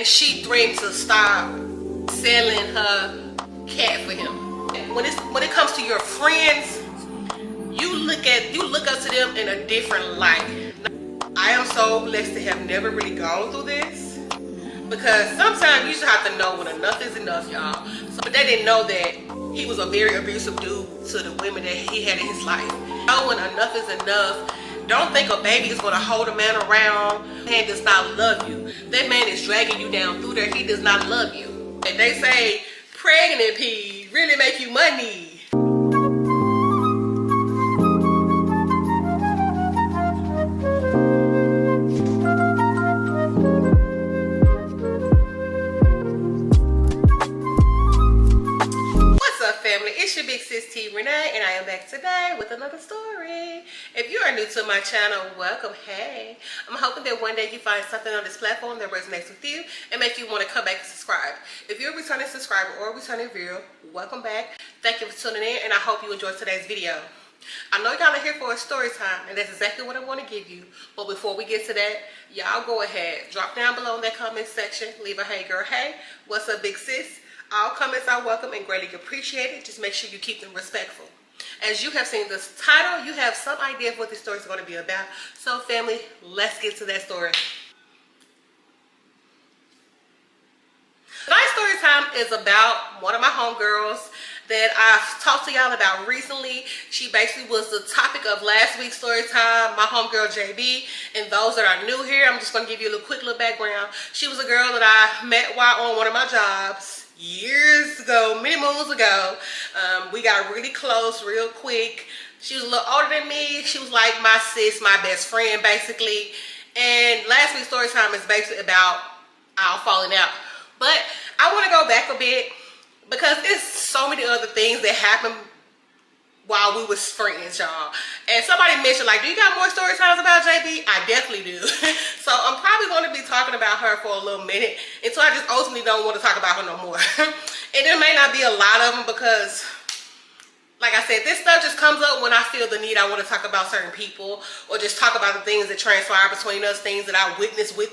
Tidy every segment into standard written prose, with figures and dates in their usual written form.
and she threatened to stop selling her cat for him. When it comes to your friends, you look up to them in a different light. I am so blessed to have never really gone through this, because sometimes you just have to know when enough is enough, y'all. But they didn't know that he was a very abusive dude to the women that he had in his life. Know when enough is enough. Don't think a baby is going to hold a man around. That man does not love you. That man is dragging you down through there. He does not love you. And they say pregnant pee really make you money. It's your big sis T Renee, and I am back today with another story. If you are new to my channel, welcome. Hey, I'm hoping that one day you find something on this platform that resonates with you and make you want to come back and subscribe. If you're a returning subscriber or a returning viewer, welcome back. Thank you for tuning in, and I hope you enjoyed today's video. I know y'all are here for a story time, and that's exactly what I want to give you. But before we get to that, y'all go ahead, drop down below in that comment section, leave a hey girl, hey, what's up big sis? All comments are welcome and greatly appreciated. Just make sure you keep them respectful. As you have seen this title, you have some idea of what this story is going to be about. So family, let's get to that story. Tonight's story time is about one of my homegirls that I've talked to y'all about recently. She basically was the topic of last week's story time, my homegirl JB. And those that are new here, I'm just going to give you a quick little background. She was a girl that I met while on one of my jobs years ago, many moons ago. We got really close real quick. She was a little older than me. She was like my sis, my best friend basically. And last week's story time is basically about our falling out. But I want to go back a bit because it's so many other things that happened while we was friends, y'all. And somebody mentioned, like, do you got more story times about JB? I definitely do. So I'm probably going to be talking about her for a little minute until I just ultimately don't want to talk about her no more. And there may not be a lot of them because, like I said, this stuff just comes up when I feel the need. I want to talk about certain people or just talk about the things that transpire between us, things that I witnessed with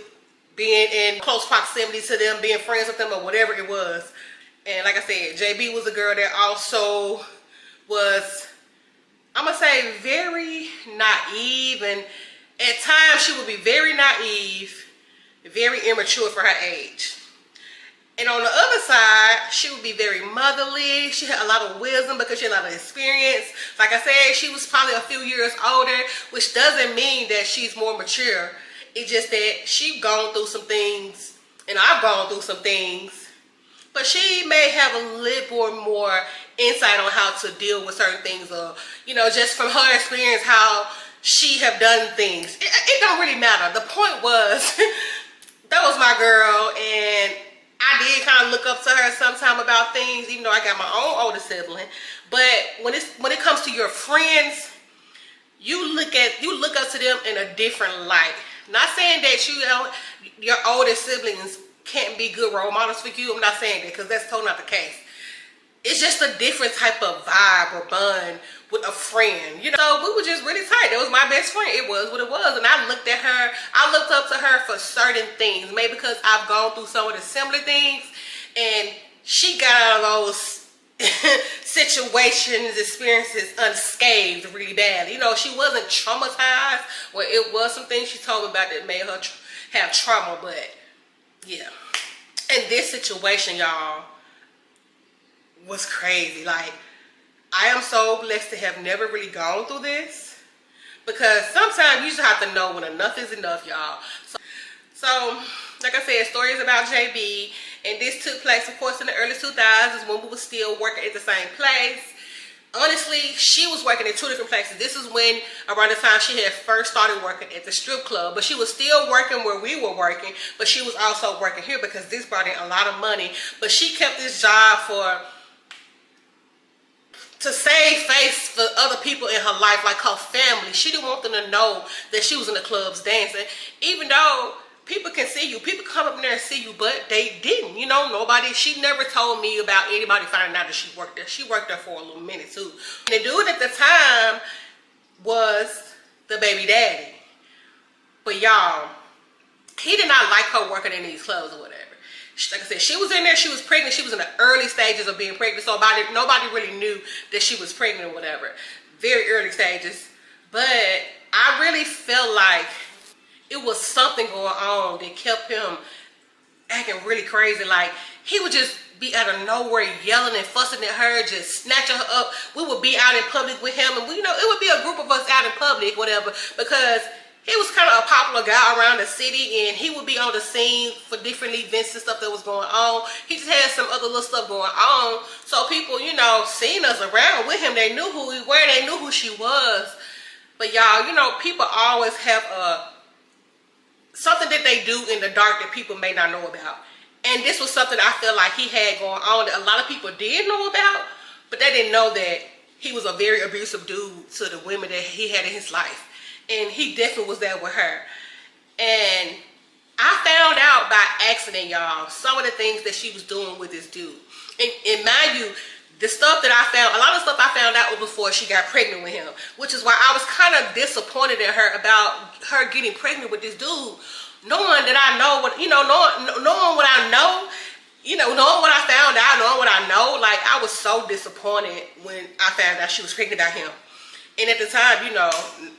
being in close proximity to them, being friends with them, or whatever it was. And like I said, JB was a girl that also was, I'm gonna say, very naive, and at times she would be very naive, very immature for her age. And on the other side, she would be very motherly. She had a lot of wisdom because she had a lot of experience. Like I said, she was probably a few years older, which doesn't mean that she's more mature. It's just that she's gone through some things, and I've gone through some things. But she may have a little more insight on how to deal with certain things, or, you know, just from her experience, how she have done things. It don't really matter. The point was, that was my girl, and I did kind of look up to her sometime about things, even though I got my own older sibling. But when it comes to your friends, you look up to them in a different light. Not saying that your older siblings can't be good role models for you. I'm not saying that, because that's totally not the case. It's just a different type of vibe or bond with a friend, you know. So we were just really tight. That was my best friend. It was what it was. And I looked at her, I looked up to her for certain things. Maybe because I've gone through some of the similar things, and she got out of those situations, experiences unscathed really bad. You know, she wasn't traumatized. Well, it was some things she told me about that made her have trauma, but yeah. And this situation, y'all, was crazy. Like, I am so blessed to have never really gone through this, because sometimes you just have to know when enough is enough, y'all. So like I said, stories about JB, and this took place, of course, in the early 2000s when we were still working at the same place. Honestly, she was working at two different places. This is when, around the time she had first started working at the strip club, but she was still working where we were working, but she was also working here because this brought in a lot of money. But she kept this job to save face for other people in her life, like her family. She didn't want them to know that she was in the clubs dancing, even though people can see you. People come up in there and see you, but they didn't. You know, nobody, she never told me about anybody finding out that she worked there. She worked there for a little minute too. And the dude at the time was the baby daddy. But y'all, he did not like her working in these clubs or whatever. like I said, she was in there, she was pregnant, she was in the early stages of being pregnant, so nobody really knew that she was pregnant or whatever. Very early stages. But I really felt like it was something going on that kept him acting really crazy. Like, he would just be out of nowhere yelling and fussing at her, just snatching her up. We would be out in public with him, and it would be a group of us out in public, whatever, because he was kind of a popular guy around the city, and he would be on the scene for different events and stuff that was going on. He just had some other little stuff going on. So people, seeing us around with him, they knew who we were, they knew who she was. But y'all, people always have something that they do in the dark that people may not know about. And this was something I feel like he had going on that a lot of people did know about, but they didn't know that he was a very abusive dude to the women that he had in his life. And he definitely was there with her. And I found out by accident, y'all, some of the things that she was doing with this dude. And mind you, the stuff that I found, a lot of stuff I found out was before she got pregnant with him, which is why I was kind of disappointed in her about her getting pregnant with this dude, knowing that I know what, knowing what I know, knowing what I found out, knowing what I know. Like, I was so disappointed when I found out she was pregnant by him. And at the time,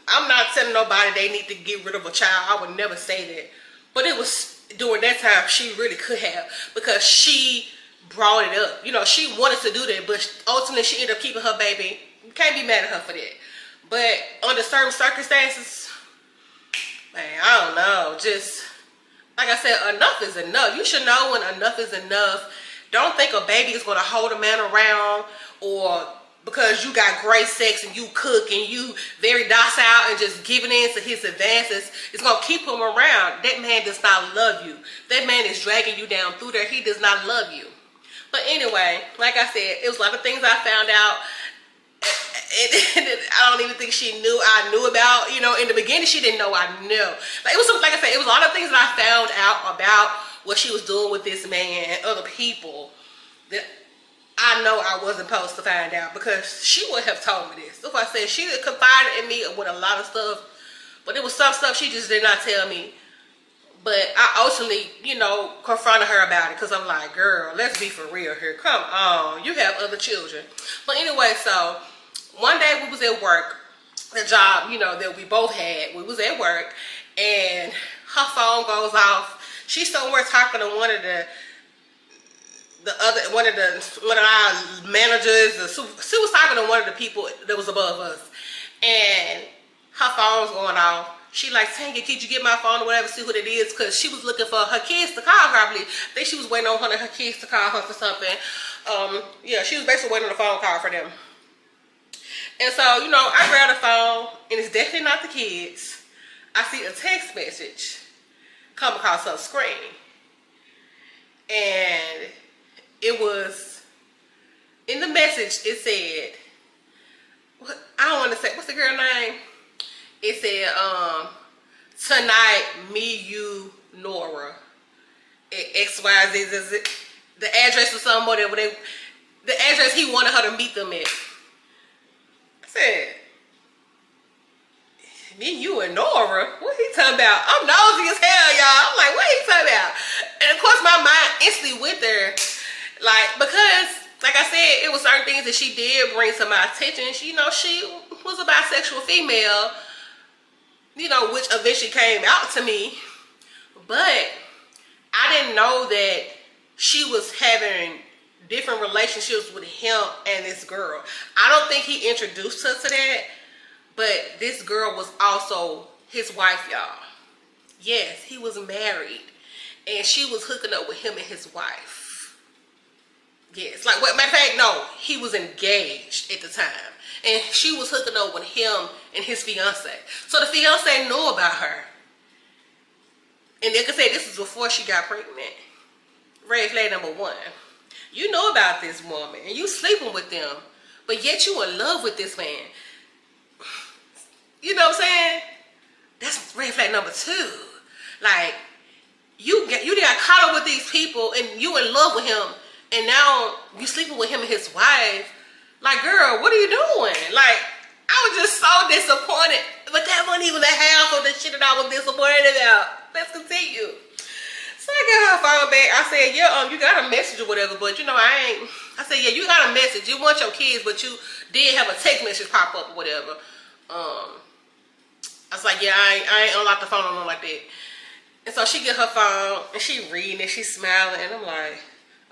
I'm not telling nobody they need to get rid of a child. I would never say that. But it was during that time she really could have, because she brought it up. She wanted to do that, but ultimately she ended up keeping her baby. You can't be mad at her for that. But under certain circumstances, man, I don't know. Just, like I said, enough is enough. You should know when enough is enough. Don't think a baby is going to hold a man around, or because you got great sex and you cook and you very docile and just giving in to his advances, it's going to keep him around. That man does not love you. That man is dragging you down through there. He does not love you. But anyway, like I said, it was a lot of things I found out. And I don't even think she knew I knew about. In the beginning, she didn't know I knew. Like, it was, like I said, it was a lot of things that I found out about what she was doing with this man and other people that I know I wasn't supposed to find out, because she would have told me this. If I said, she confided in me with a lot of stuff, but it was some stuff she just did not tell me. But I ultimately, confronted her about it, because I'm like, girl, let's be for real here. Come on, you have other children. But anyway, so one day we was at work, the job, that we both had. We was at work, and her phone goes off. She's somewhere talking to one of our managers. She was talking to one of the people that was above us, and her phone's going off. She like, Tanya, could you get my phone or whatever, see what it is? Because she was looking for her kids to call her, I believe. I think she was waiting on one of her kids to call her for something. Yeah, she was basically waiting on a phone call for them. And so, I grabbed the phone, and it's definitely not the kids. I see a text message come across her screen. And it was, in the message, it said, I don't want to say, what's the girl's name? It said, tonight, me, you, Nora, XYZ, is it the address or something, whatever the address he wanted her to meet them at. I said, me, you, and Nora? What he talking about? I'm nosy as hell, y'all. I'm like, what he talking about? And of course, my mind instantly went there, like, because, like I said, it was certain things that she did bring to my attention. She, she was a bisexual female, which eventually came out to me. But I didn't know that she was having different relationships with him and this girl. I don't think he introduced her to that, but this girl was also his wife, y'all. Yes, he was married, and she was hooking up with him and his wife. Yes, like, matter of fact, no, he was engaged at the time. And she was hooking up with him and his fiance. So the fiance knew about her. And like I said, this was before she got pregnant. Red flag number one. You know about this woman, and you sleeping with them, but yet you in love with this man. You know what I'm saying? That's red flag number two. Like, you got caught up with these people, and you in love with him, and now you sleeping with him and his wife. Like, girl, what are you doing? Like, I was just so disappointed. But that wasn't even the half of the shit that I was disappointed about. Let's continue. So I got her phone back. I said, yeah, you got a message or whatever, but you know, I said, yeah, you got a message. You want your kids, but you did have a text message pop up or whatever. I was like, yeah, I ain't unlocked the phone on them like that. And so she get her phone and she reading it, she smiling, and I'm like,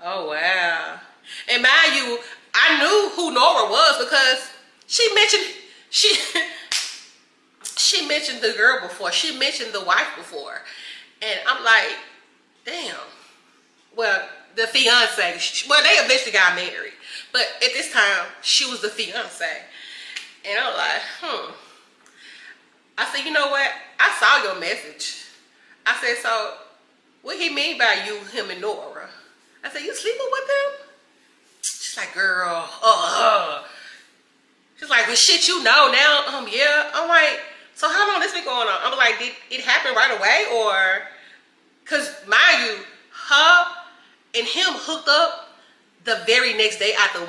oh wow. And mind you, I knew who Nora was because she mentioned she mentioned the girl before. She mentioned the wife before. And I'm like, damn. Well, the fiance. Well, they eventually got married. But at this time, she was the fiance. And I'm like, I said, you know what? I saw your message. I said, so what he mean by you, him, and Nora? I said, you sleeping with them? She's like, girl, She's like, well, shit, you know now. Yeah. I'm like, so how long this been going on? I'm like, did it happen right away? Or, because mind you, her and him hooked up the very next day after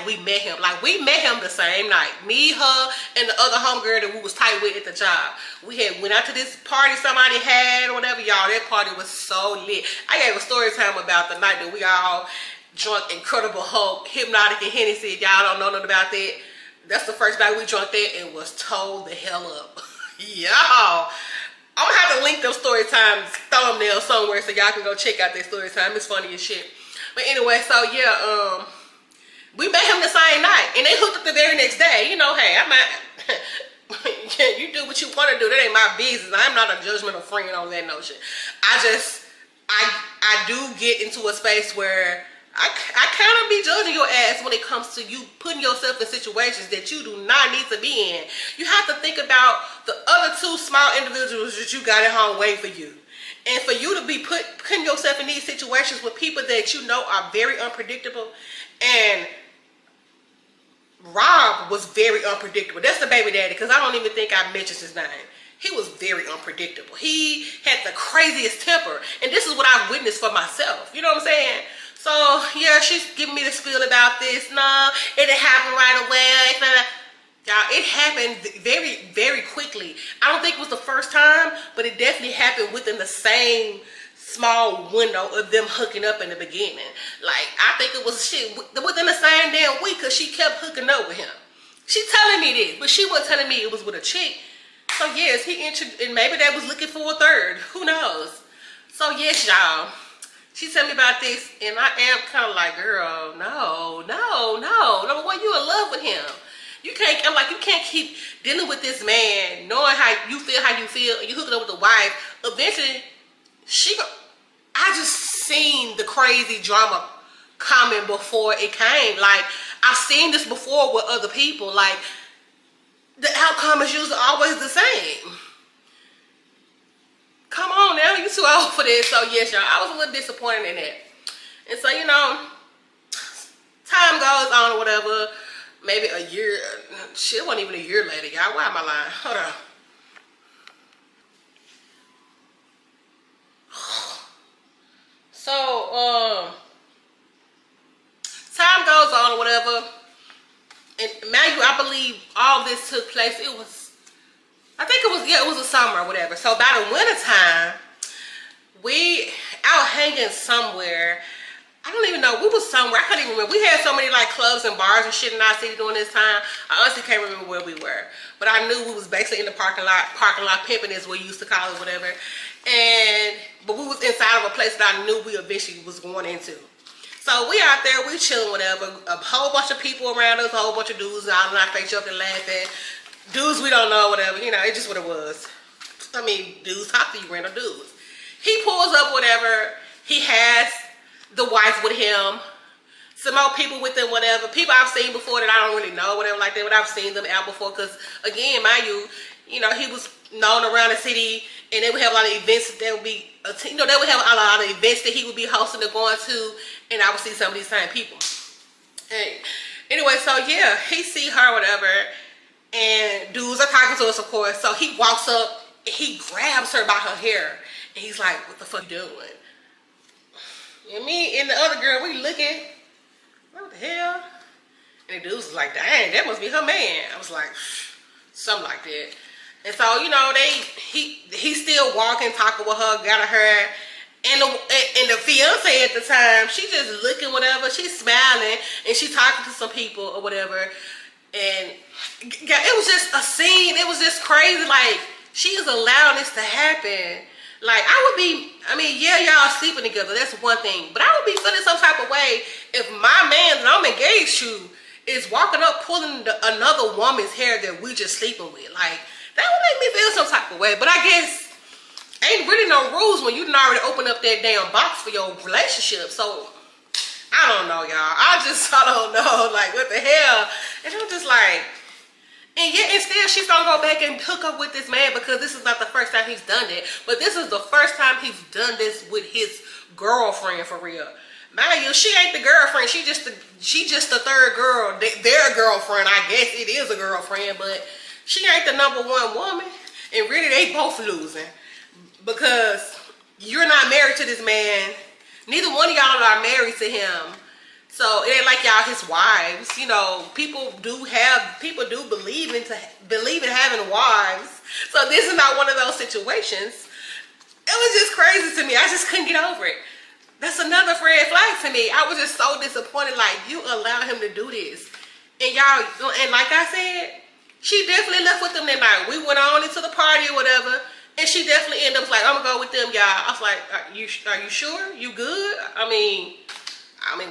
we met him. Like, we met him the same night. Me, her, and the other homegirl that we was tight with at the job. We had went out to this party somebody had or whatever, y'all. That party was so lit. I gave a story time about the night that we all drunk Incredible Hulk, Hypnotic, and Hennessy. If y'all don't know nothing about that, that's the first night we drunk that and was told the hell up. Y'all, I'm gonna have to link them story times thumbnail somewhere so y'all can go check out that story time. It's funny as shit. But anyway, so yeah, we met him the same night and they hooked up the very next day. You know, hey, I'm not, you do what you want to do. That ain't my business. I'm not a judgmental friend on that notion. I do get into a space where I kind of be judging your ass when it comes to you putting yourself in situations that you do not need to be in. You have to think about the other two small individuals that you got at home waiting for you. And for you to be putting yourself in these situations with people that you know are very unpredictable. And Rob was very unpredictable. That's the baby daddy, because I don't even think I mentioned his name. He was very unpredictable. He had the craziest temper. And this is what I've witnessed for myself. You know what I'm saying? So, yeah, she's giving me the spiel about this. No, it didn't happen right away. Y'all, it happened very, very quickly. I don't think it was the first time, but it definitely happened within the same small window of them hooking up in the beginning. Like, I think it was shit within the same damn week because she kept hooking up with him. She telling me this, but she wasn't telling me it was with a chick. So, yes, and maybe they was looking for a third. Who knows? So, yes, y'all. She told me about this, and I am kind of like, girl, no. Number one, you in love with him. You can't, I'm like, you can't keep dealing with this man, knowing how you feel, and you hooking up with the wife. Eventually, I just seen the crazy drama coming before it came. Like, I've seen this before with other people. Like, the outcome is usually always the same. Come on now, you too old for this. So yes, y'all, I was a little disappointed in that. And so, you know, time goes on or whatever. Maybe a year, shit, it wasn't even a year later, y'all. Why am I lying? Hold on. So, time goes on or whatever. And mind you, I believe all this took place, it was a summer or whatever. So by the winter time, we out hanging somewhere. I don't even know. We was somewhere. I can't even remember. We had so many like clubs and bars and shit in our city during this time. I honestly can't remember where we were. But I knew we was basically in the parking lot pimping is what we used to call it, whatever. But we was inside of a place that I knew we eventually was going into. So we out there, we chilling, whatever. A whole bunch of people around us, a whole bunch of dudes all in our face joking, laughing. Dudes we don't know, whatever. You know, it's just what it was. I mean, dudes talk to you, random dudes. He pulls up, whatever. He has the wife with him. Some more people with him, whatever. People I've seen before that I don't really know, whatever like that. But I've seen them out before. Because, again, mind you know, he was known around the city. And they would have a lot of events that would be, you know, they would have a lot of events that he would be hosting or going to. And I would see some of these same people. And anyway, so yeah, he see her, whatever. And dudes are talking to us, of course. So he walks up and he grabs her by her hair. And he's like, what the fuck you doing? And me and the other girl, we looking. What the hell? And the dudes was like, dang, that must be her man. I was like, something like that. And so, you know, he's still walking, talking with her, got her. And the fiance at the time, she just looking whatever, she's smiling and she talking to some people or whatever. And it was just a scene. It was just crazy. Like, she is allowing this to happen. Like, I mean, yeah, y'all sleeping together, that's one thing. But I would be feeling some type of way if my man that I'm engaged to is walking up pulling another woman's hair that we just sleeping with. Like, that would make me feel some type of way. But I guess ain't really no rules when you done already opened up that damn box for your relationship. So, I don't know, y'all. I don't know. Like, what the hell? And I'm just like, and yet, and still, she's gonna go back and hook up with this man because this is not the first time he's done it. But this is the first time he's done this with his girlfriend for real. Mind you, she ain't the girlfriend. She just the third girl. Their girlfriend, I guess it is a girlfriend, but she ain't the number one woman. And really, they both losing. Because you're not married to this man. Neither one of y'all are married to him. So it ain't like y'all his wives. You know, people do believe in having wives. So this is not one of those situations. It was just crazy to me. I just couldn't get over it. That's another red flag to me. I was just so disappointed. Like, you allow him to do this. And y'all, and like I said, she definitely left with them that night. We went on into the party or whatever. And she definitely ended up like, I'm gonna go with them, y'all. I was like, are you sure? You good? I mean,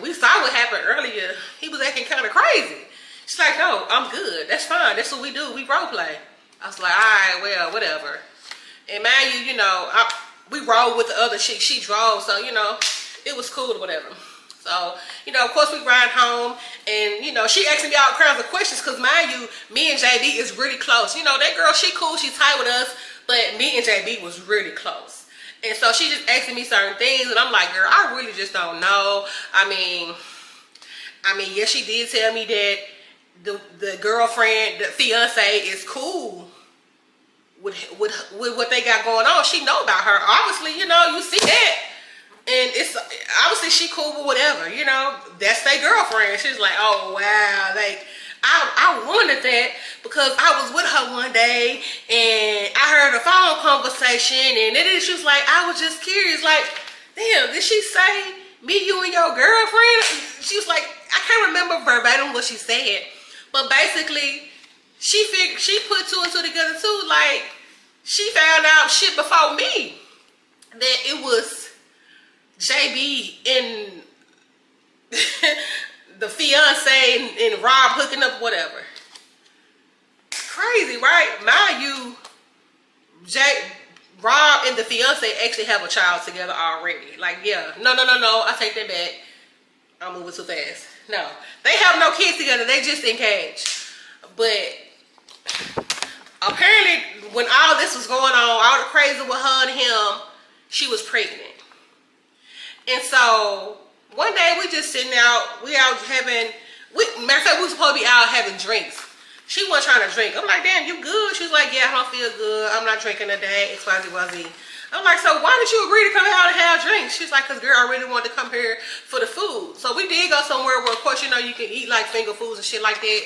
we saw what happened earlier. He was acting kind of crazy. She's like, no, I'm good. That's fine. That's what we do. We role play. I was like, all right, well, whatever. And mind you, you know, we rolled with the other chick. She drove, so, you know, it was cool or whatever. So, you know, of course we ride home, and, you know, she asking me all kinds of questions because, mind you, me and JB is really close. You know, that girl, she cool. She tight with us. But me and JB was really close. And so she just asking me certain things. And I'm like, girl, I really just don't know. I mean, yes, she did tell me that the girlfriend, the fiance is cool with what they got going on. She know about her. Obviously, you know, you see that. And it's obviously she cool with whatever, you know. That's their girlfriend. She's like, oh, wow. Like, I wondered that because I was with her one day and I heard a phone conversation and then she was like, I was just curious, like, damn, did she say me, you, and your girlfriend? She was like, I can't remember verbatim what she said, but basically she put two and two together too. Like, she found out shit before me that it was JB and the fiance and Rob hooking up, whatever. Crazy, right? Mind you, Rob and the fiance actually have a child together already. Like, yeah, no, I take that back. I'm moving too fast. No, they have no kids together. They just engaged. But apparently, when all this was going on, all the crazy with her and him, she was pregnant. And so one day we just sitting out, matter of fact, we were supposed to be out having drinks. She wasn't trying to drink. I'm like, damn, you good? She was like, yeah, I don't feel good. I'm not drinking today, XYZ. I'm like, so why did you agree to come out and have drinks? She's like, because girl, I really wanted to come here for the food. So we did go somewhere where, of course, you know, you can eat like finger foods and shit like that.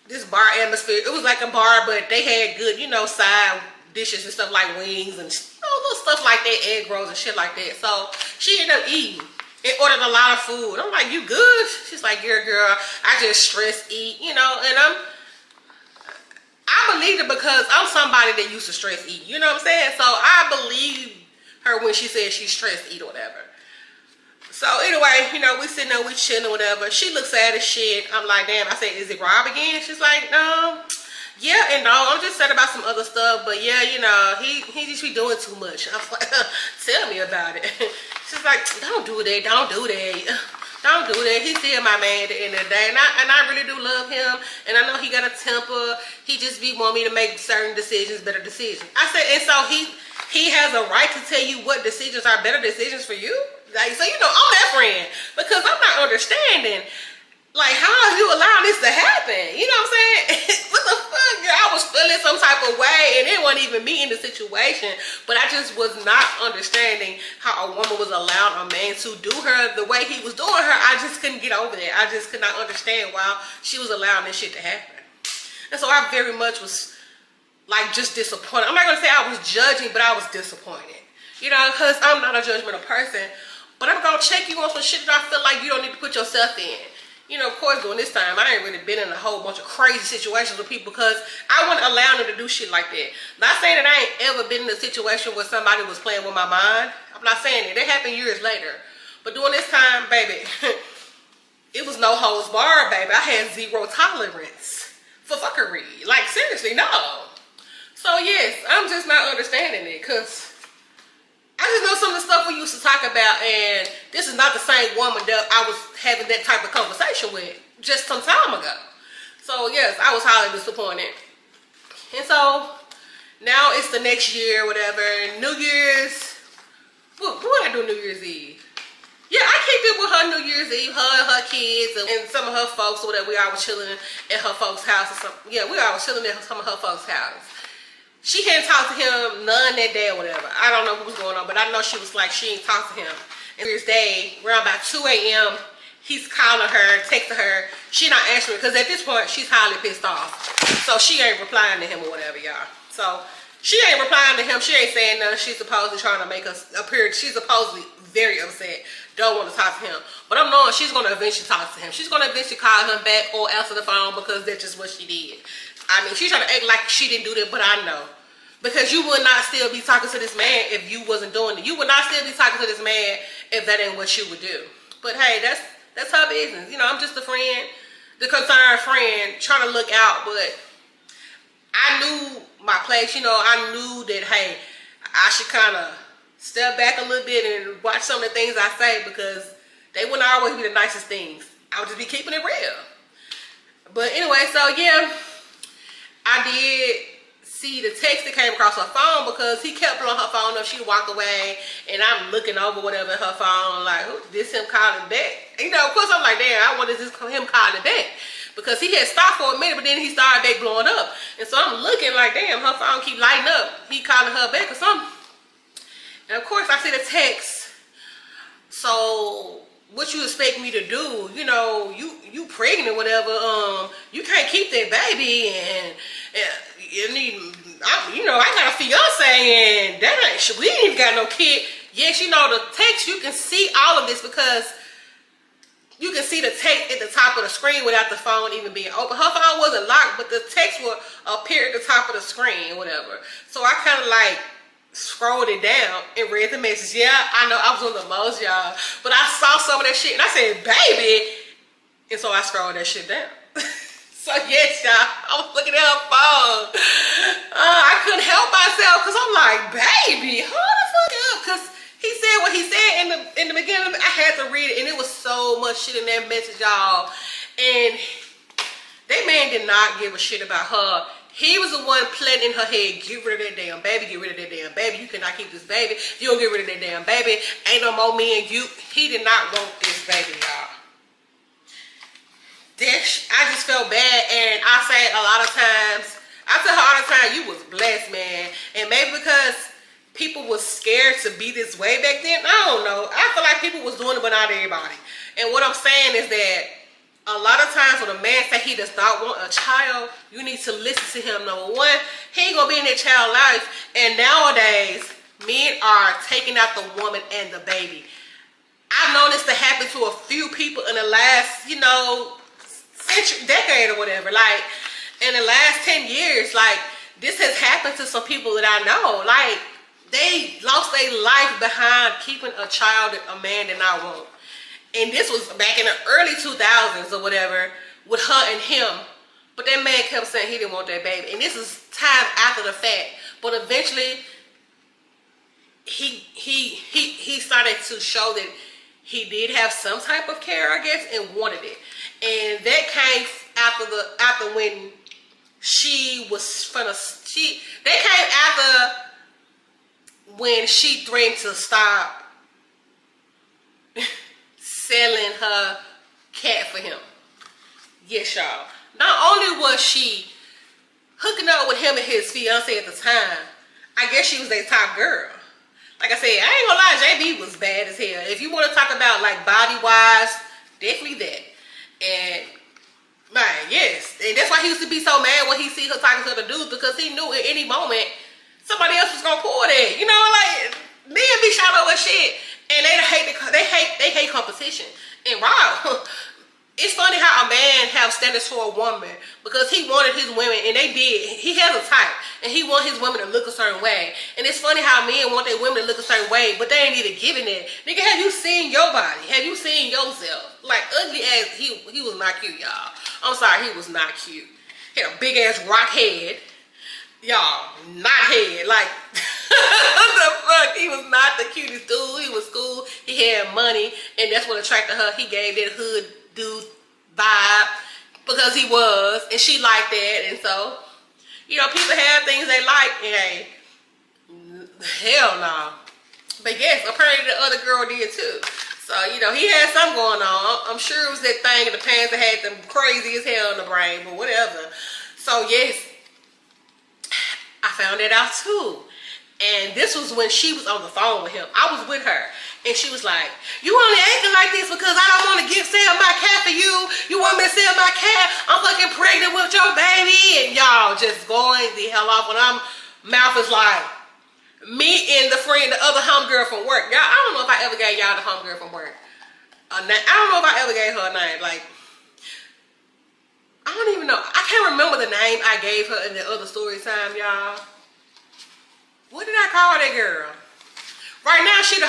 This bar atmosphere, it was like a bar, but they had good, you know, side dishes and stuff like wings and, you know, little stuff like that, egg rolls and shit like that. So she ended up eating. And ordered a lot of food. I'm like, you good? She's like, yeah, girl, I just stress eat, you know. And I believed her because I'm somebody that used to stress eat. You know what I'm saying? So I believe her when she said she stress eat or whatever. So anyway, you know, we sitting there, we chilling or whatever. She looks sad as shit. I'm like, damn. I said, is it Rob again? She's like, no. Yeah and no. I'm just sad about some other stuff. But yeah, you know, he just be doing too much. I was like, tell me about it. She's like, don't do that. Don't do that. Don't do that. He's still my man at the end of the day. And I really do love him. And I know he got a temper. He just be want me to make certain decisions, better decisions. I said, and so he has a right to tell you what decisions are better decisions for you? Like, so, you know, I'm that friend. Because I'm not understanding. Like, how are you allowing this to happen? You know what I'm saying? What the fuck, girl? I was feeling some type of way, and it wasn't even me in the situation. But I just was not understanding how a woman was allowing a man to do her the way he was doing her. I just couldn't get over that. I just could not understand why she was allowing this shit to happen. And so I very much was, like, just disappointed. I'm not going to say I was judging, but I was disappointed. You know, because I'm not a judgmental person. But I'm going to check you on some shit that I feel like you don't need to put yourself in. You know, of course, during this time, I ain't really been in a whole bunch of crazy situations with people because I wouldn't allow them to do shit like that. Not saying that I ain't ever been in a situation where somebody was playing with my mind. I'm not saying that. That happened years later. But during this time, baby, it was no holds barred, baby. I had zero tolerance for fuckery. Like, seriously, no. So, yes, I'm just not understanding it because I just know some of the stuff we used to talk about, and this is not the same woman that I was having that type of conversation with just some time ago. So, yes, I was highly disappointed. And so, now it's the next year, whatever. New Year's. What did I do New Year's Eve? Yeah, I kicked it with her New Year's Eve, her and her kids, and some of her folks, or whatever. We all was chilling at her folks' house or something. Yeah, we all was chilling at some of her folks' house. She hadn't talked to him none that day or whatever. I don't know what was going on, but I know she was like, she ain't talked to him. And New Year's Day, around about 2 a.m., he's calling her, texting her. She not answering because at this point, she's highly pissed off. So she ain't replying to him or whatever, y'all. So she ain't replying to him. She ain't saying nothing. She's supposedly trying to make us appear. She's supposedly very upset. Don't want to talk to him. But I'm knowing she's going to eventually talk to him. She's going to eventually call him back or answer the phone because that's just what she did. I mean, she's trying to act like she didn't do that, but I know. Because you would not still be talking to this man if you wasn't doing it. You would not still be talking to this man if that ain't what you would do. But hey, that's her business. You know, I'm just a friend, the concerned friend, trying to look out. But I knew my place. You know, I knew that, hey, I should kind of step back a little bit and watch some of the things I say because they wouldn't always be the nicest things. I would just be keeping it real. But anyway, so yeah, I did see the text that came across her phone because he kept blowing her phone up. She walked away and I'm looking over whatever in her phone like, who this him calling back? You know, of course I'm like, damn, I wanted this him calling back because he had stopped for a minute, but then he started back blowing up. And so I'm looking like, damn, her phone keep lighting up. He calling her back or something. And of course I see the text. So what you expect me to do? You know, you pregnant or whatever. You can't keep that baby, and you need. You know, I got a fiance, and that ain't. We ain't even got no kid. Yes, you know the text. You can see all of this because you can see the text at the top of the screen without the phone even being open. Her phone wasn't locked, but the text will appear at the top of the screen or whatever. So I kind of like scrolled it down and read the message. Yeah, I know I was on the most, y'all, but I saw some of that shit and I said, baby, and so I scrolled that shit down. So yes, y'all, I was looking at her phone. I couldn't help myself because I'm like, baby, hold the fuck up, because he said what he said in the beginning. I had to read it, and it was so much shit in that message, y'all. And that man did not give a shit about her. He was the one planting in her head, get rid of that damn baby, get rid of that damn baby. You cannot keep this baby. If you don't get rid of that damn baby, ain't no more me and you. He did not want this baby, y'all. I just felt bad, and I say a lot of times, I tell her all the time, you was blessed, man. And maybe because people was scared to be this way back then, I don't know. I feel like people was doing it, but not everybody. And what I'm saying is that a lot of times when a man say he does not want a child, you need to listen to him. Number one, he ain't gonna be in that child's life. And nowadays, men are taking out the woman and the baby. I've known this to happen to a few people in the last, you know, century, decade or whatever. Like, in the last 10 years, like, this has happened to some people that I know. Like, they lost their life behind keeping a child that a man did not want. And this was back in the early 2000s or whatever with her and him. But that man kept saying he didn't want that baby. And this is time after the fact. But eventually, he started to show that he did have some type of care, I guess, and wanted it. And that came after when she was that came after when she threatened to stop selling her cat for him. Yes, y'all. Not only was she hooking up with him and his fiance at the time, I guess she was their top girl. Like I said, I ain't gonna lie, JB was bad as hell. If you want to talk about like body-wise, definitely that. And man, yes. And that's why he used to be so mad when he see her talking to the dudes, because he knew at any moment somebody else was gonna pull that. You know, like, Men be shallow as shit, and they hate competition. And wow, it's funny how a man have standards for a woman because he wanted his women, and they did. He has a type, and he want his women to look a certain way. And it's funny how men want their women to look a certain way, but they ain't even giving it. Nigga, have you seen your body? Have you seen yourself? Like, ugly ass, he was not cute, y'all. I'm sorry, he was not cute. He had a big ass rock head. Y'all, not head. Like, what the fuck? He was not the cutest dude. He was cool. He had money, and that's what attracted her. He gave that hood dude vibe because he was, and she liked that. And so, you know, people have things they like, and hey, hell no. But yes, apparently the other girl did too. So, you know, he had something going on. I'm sure it was that thing in the pants that had them crazy as hell in the brain, but whatever. So yes, I found that out too. And this was when she was on the phone with him. I was with her, and she was like, you only acting like this because I don't want to sell my cat for you. You want me to sell my cat? I'm fucking pregnant with your baby. And y'all just going the hell off when I'm mouth is like, me and the other homegirl from work. Y'all, I don't know if I ever gave y'all the homegirl from work. I don't know if I ever gave her a name. Like, I don't even know. I can't remember the name I gave her in the other story time, y'all. What did I call that girl? Right now, she the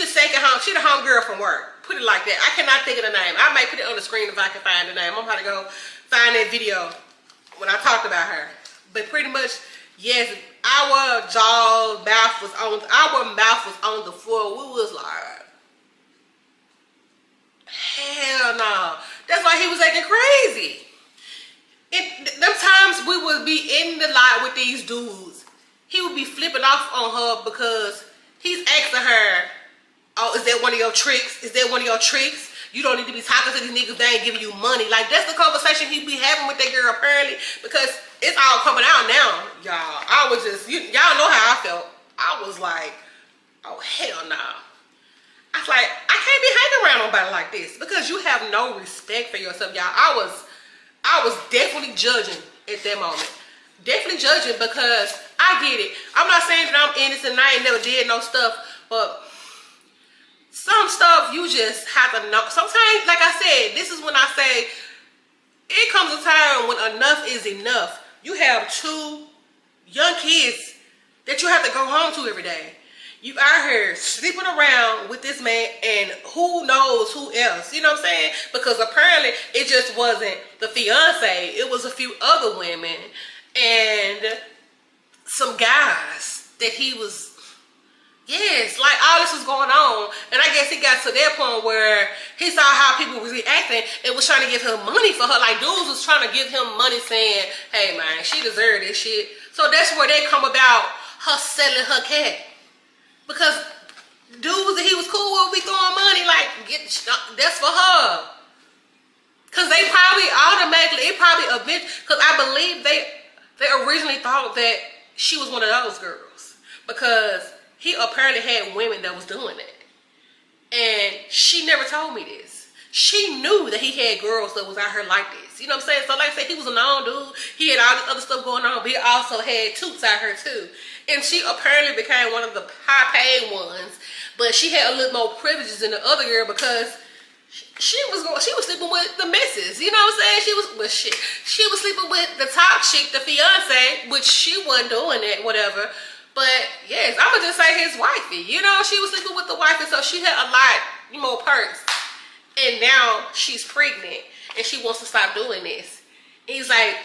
second home. She the homegirl from work. Put it like that. I cannot think of the name. I might put it on the screen if I can find the name. I'm about to go find that video when I talked about her. But pretty much, yes, our mouth was on the floor. We was like, hell no. That's why he was acting crazy. Them times we would be in the lot with these dudes, he would be flipping off on her because he's asking her, oh, is that one of your tricks? Is that one of your tricks? You don't need to be talking to these niggas, they ain't giving you money. Like, that's the conversation he be having with that girl apparently, because it's all coming out now, y'all. I was just, y'all know how I felt. I was like, oh, hell no. I was like, I can't be hanging around nobody like this because you have no respect for yourself, y'all. I was definitely judging at that moment. Definitely judging because I get it. I'm not saying that I'm innocent and I ain't never did no stuff, but some stuff you just have to know. Sometimes, like I said, this is when I say it comes a time when enough is enough. You have two young kids that you have to go home to every day. You out here sleeping around with this man and who knows who else. You know what I'm saying? Because apparently it just wasn't the fiance. It was a few other women and some guys that he was, yes, like all this was going on. And I guess he got to that point where he saw how people was reacting and was trying to give him money for her. Like dudes was trying to give him money saying, hey man, she deserved this shit. So that's where they come about her selling her cat. Because dudes that he was cool with be throwing money like, that's for her. Because they probably automatically, because I believe they originally thought that she was one of those girls. Because he apparently had women that was doing it. And she never told me this. She knew that he had girls that was out here like this. You know what I'm saying? So like I said, he was a known dude. He had all this other stuff going on, but he also had toots out here too. And she apparently became one of the high-paid ones, but she had a little more privileges than the other girl because she was sleeping with the missus. You know what I'm saying? She was sleeping with the top chick, the fiance, which she wasn't doing that, whatever. But yes, I'ma just say his wifey. You know, she was sleeping with the wifey, so she had a lot more perks. And now she's pregnant and she wants to stop doing this. And he's like,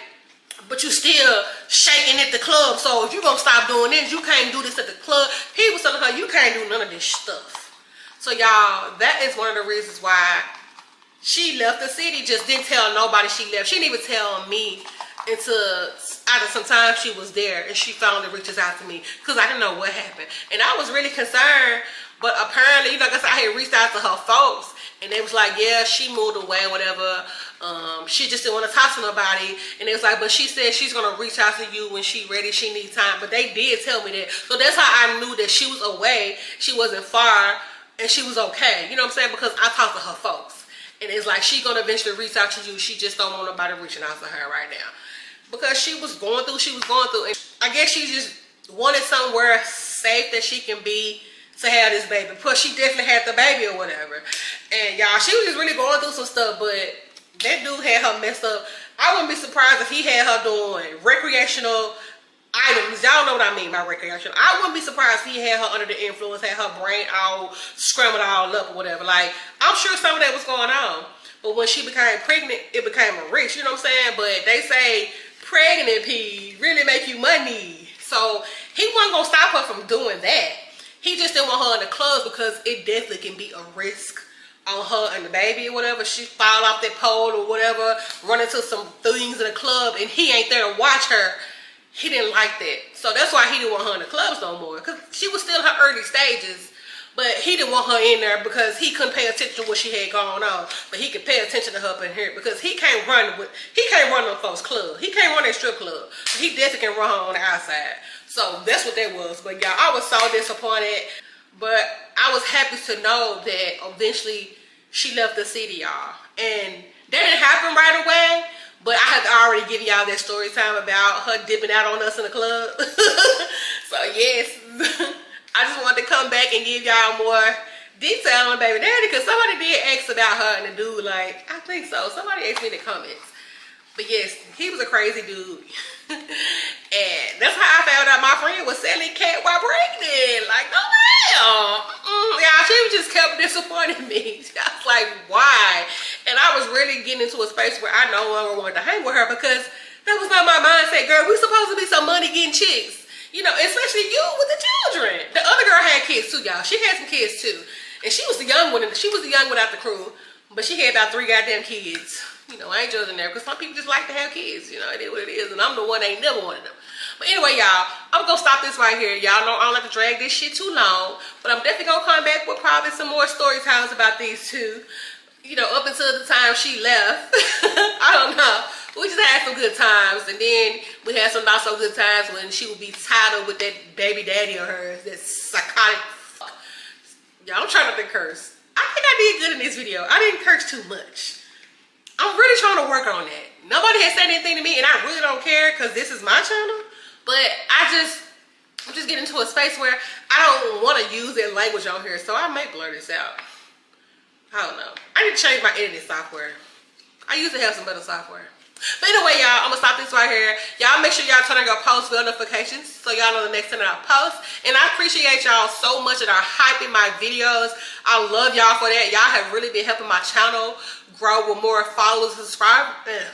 but you still shaking at the club, so if you're gonna stop doing this, you can't do this at the club. He was telling her, you can't do none of this stuff. So y'all, that is one of the reasons why she left the city. Just didn't tell nobody she left. She didn't even tell me until after some time she was there and she finally reaches out to me because I didn't know what happened. And I was really concerned, but apparently, you know, because I had reached out to her folks and they was like, yeah, she moved away, whatever. She just didn't want to talk to nobody. And it was like, but she said she's going to reach out to you when she ready, she needs time. But they did tell me that. So that's how I knew that she was away. She wasn't far and she was okay. You know what I'm saying? Because I talked to her folks. And it's like, she going to eventually reach out to you. She just don't want nobody reaching out to her right now. Because she was going through. And I guess she just wanted somewhere safe safe that she can be to have this baby. Plus, she definitely had the baby or whatever. And y'all, she was just really going through some stuff, but that dude had her messed up. I wouldn't be surprised if he had her doing recreational items. Y'all know what I mean by recreational. I wouldn't be surprised if he had her under the influence, had her brain all scrambled all up or whatever. Like, I'm sure some of that was going on. But when she became pregnant, it became a rich, you know what I'm saying? But they say pregnancy really make you money. So he wasn't going to stop her from doing that. He just didn't want her in the clubs because it definitely can be a risk on her and the baby or whatever. She fall off that pole or whatever, run into some things in the club, and he ain't there to watch her. He didn't like that. So that's why he didn't want her in the clubs no more. Because she was still in her early stages. But he didn't want her in there because he couldn't pay attention to what she had going on. But he could pay attention to her up in here because he can't run them folks' club. He can't run that strip club. But he definitely can run her on the outside. So that's what that was. But y'all, I was so disappointed. But I was happy to know that eventually she left the city, y'all. And that didn't happen right away. But I had already given y'all that story time about her dipping out on us in the club. So yes, I just wanted to come back and give y'all more detail on baby daddy, because somebody did ask about her and the dude. Like, I think so. Somebody asked me in the comments. But yes, he was a crazy dude. And that's how I found out my friend was selling cat while pregnant. Like, no ma'am. Yeah, she just kept disappointing me. I was like, why? And I was really getting into a space where I no longer wanted to hang with her because that was not my mindset. Girl, we supposed to be some money getting chicks. You know, especially you with the children. The other girl had kids too, y'all. She had some kids too. And she was the young one. She was the young one out the crew. But she had about 3 goddamn kids. You know, I ain't judging there because some people just like to have kids. You know, it is what it is. And I'm the one that ain't never wanted them. But anyway, y'all, I'm going to stop this right here. Y'all know I don't like to drag this shit too long. But I'm definitely going to come back with probably some more story times about these two. You know, up until the time she left. I don't know. We just had some good times. And then we had some not so good times when she would be tied up with that baby daddy of hers. That psychotic fuck. Y'all, I'm trying not to curse. I think I did good in this video. I didn't curse too much. I'm really trying to work on that. Nobody has said anything to me, and I really don't care because this is my channel. But I'm just getting to a space where I don't want to use that language on here, so I may blur this out. I don't know. I need to change my editing software. I used to have some better software. But anyway, y'all, I'm gonna stop this right here. Y'all make sure y'all turn on your post bell notifications so y'all know the next time that I post. And I appreciate y'all so much that are hyping my videos. I love y'all for that. Y'all have really been helping my channel grow with more followers and subscribers.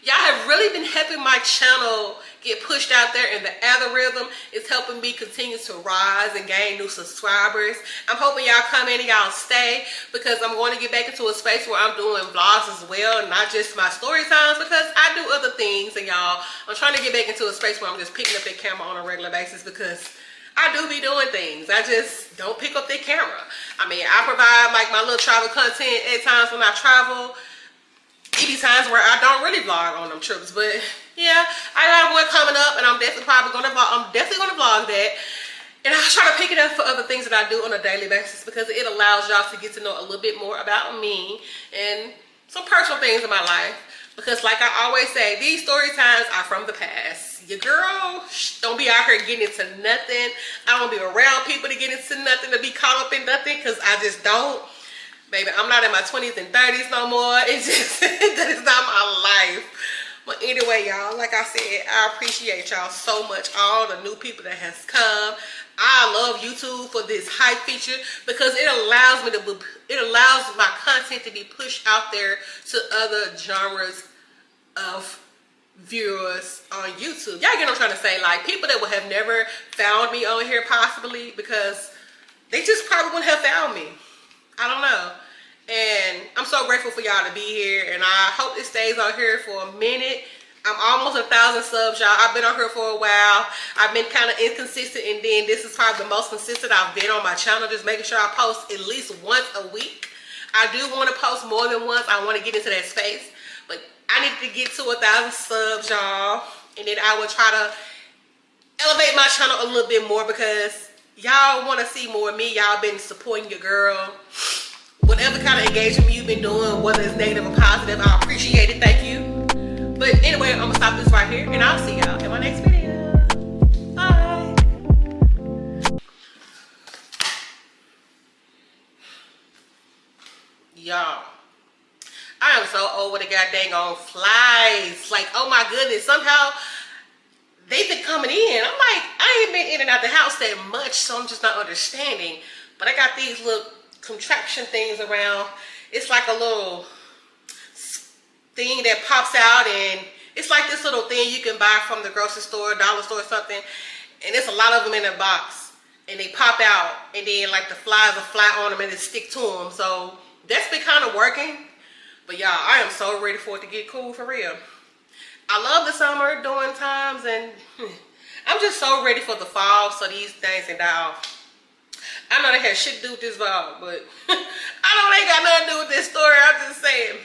Y'all have really been helping my channel get pushed out there, and the algorithm is helping me continue to rise and gain new subscribers. I'm hoping y'all come in and y'all stay, because I'm going to get back into a space where I'm doing vlogs as well, not just my story times, because I do other things. And y'all, I'm trying to get back into a space where I'm just picking up that camera on a regular basis, because I do be doing things. I just don't pick up that camera. I mean, I provide like my little travel content at times when I travel. It be times where I don't really vlog on them trips, but yeah, I got one coming up, and I'm definitely gonna vlog that. And I'll try to pick it up for other things that I do on a daily basis, because it allows y'all to get to know a little bit more about me and some personal things in my life. Because like I always say, these story times are from the past. Your girl don't be out here getting into nothing. I don't be around people to get into nothing, to be caught up in nothing, because I just don't. Baby, I'm not in my 20s and 30s no more. It's just, that is not my life. But anyway, y'all, like I said, I appreciate y'all so much. All the new people that has come. I love YouTube for this hype feature, because it allows my content to be pushed out there to other genres of viewers on YouTube. Y'all get what I'm trying to say? Like, people that would have never found me on here possibly, because they just probably wouldn't have found me. I don't know. And I'm so grateful for y'all to be here, and I hope it stays on here for a minute. I'm almost 1,000 subs, y'all. I've been on here for a while. I've been kind of inconsistent, and then this is probably the most consistent I've been on my channel, just making sure I post at least once a week. I do want to post more than once. I want to get into that space, but I need to get to 1,000 subs, y'all, and then I will try to elevate my channel a little bit more, because y'all want to see more of me. Y'all been supporting your girl. Whatever kind of engagement you've been doing, whether it's negative or positive, I appreciate it. Thank you. But anyway, I'm going to stop this right here, and I'll see y'all in my next video. Bye. Y'all, I am so over the goddamn on flies. Like, oh my goodness, somehow they've been coming in. I'm like, I ain't been in and out the house that much, so I'm just not understanding. But I got these little contraption things around. It's like a little thing that pops out, and it's like this little thing you can buy from the grocery store, dollar store or something. And there's a lot of them in a box, and they pop out, and then like the flies will fly on them and they stick to them. So that's been kind of working. But y'all, I am so ready for it to get cool for real. I love the summer doing times, and I'm just so ready for the fall so these things can die off. I know they had shit to do with this vlog, but I know they ain't got nothing to do with this story. I'm just saying.